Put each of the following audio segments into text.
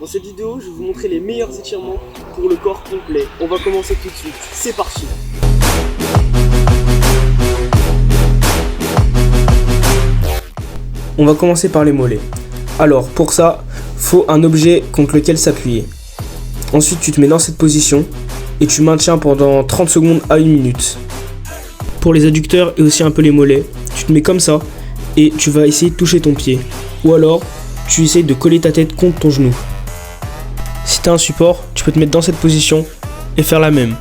Dans cette vidéo, je vais vous montrer les meilleurs étirements pour le corps complet. On va commencer tout de suite, c'est parti. On va commencer par les mollets. Alors pour ça, faut un objet contre lequel s'appuyer. Ensuite tu te mets dans cette position et tu maintiens pendant 30 secondes à 1 minute. Pour les adducteurs et aussi un peu les mollets, tu te mets comme ça et tu vas essayer de toucher ton pied. Ou alors tu essayes de coller ta tête contre ton genou. Si tu as un support, tu peux te mettre dans cette position et faire la même.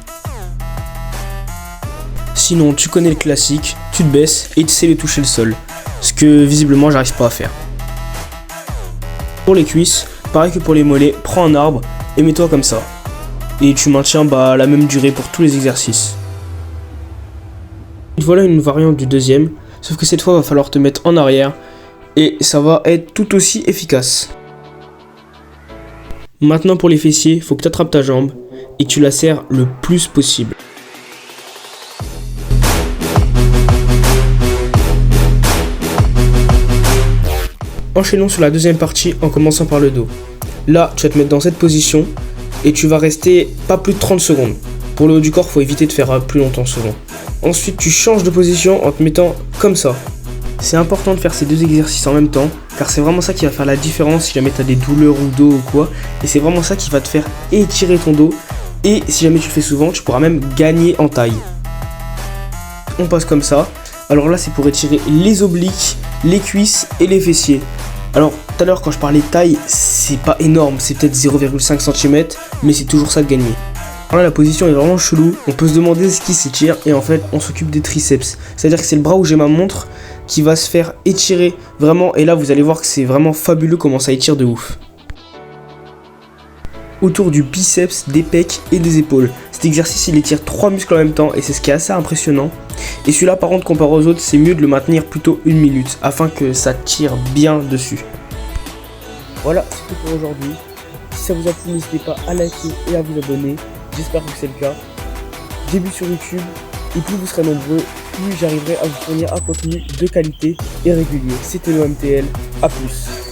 Sinon tu connais le classique, tu te baisses et tu essaies de toucher le sol. Ce que visiblement j'arrive pas à faire. Pour les cuisses, pareil que pour les mollets, prends un arbre et mets-toi comme ça. Et tu maintiens la même durée pour tous les exercices. Voilà une variante du deuxième, sauf que cette fois il va falloir te mettre en arrière et ça va être tout aussi efficace. Maintenant pour les fessiers, il faut que tu attrapes ta jambe et que tu la serres le plus possible. Enchaînons sur la deuxième partie en commençant par le dos. Là, tu vas te mettre dans cette position et tu vas rester pas plus de 30 secondes. Pour le haut du corps, il faut éviter de faire plus longtemps souvent. Ensuite, tu changes de position en te mettant comme ça. C'est important de faire ces deux exercices en même temps car c'est vraiment ça qui va faire la différence si jamais tu as des douleurs au dos ou quoi. Et c'est vraiment ça qui va te faire étirer ton dos. Et si jamais tu le fais souvent, tu pourras même gagner en taille. On passe comme ça. Alors là, c'est pour étirer les obliques, les cuisses et les fessiers. Alors tout à l'heure quand je parlais taille, c'est pas énorme, c'est peut-être 0,5 cm, mais c'est toujours ça de gagner. Alors là la position est vraiment chelou, on peut se demander ce qui s'étire et en fait on s'occupe des triceps. C'est-à-dire que c'est le bras où j'ai ma montre qui va se faire étirer vraiment et là vous allez voir que c'est vraiment fabuleux comment ça étire de ouf. Autour du biceps, des pecs et des épaules. Cet exercice il étire 3 muscles en même temps et c'est ce qui est assez impressionnant. Et celui-là par contre comparé aux autres c'est mieux de le maintenir plutôt 1 minute afin que ça tire bien dessus. Voilà c'est tout pour aujourd'hui. Si ça vous a plu n'hésitez pas à liker et à vous abonner. J'espère que c'est le cas. Début sur YouTube et plus vous serez nombreux, plus j'arriverai à vous fournir un contenu de qualité et régulier. C'était l'OMTL, à plus.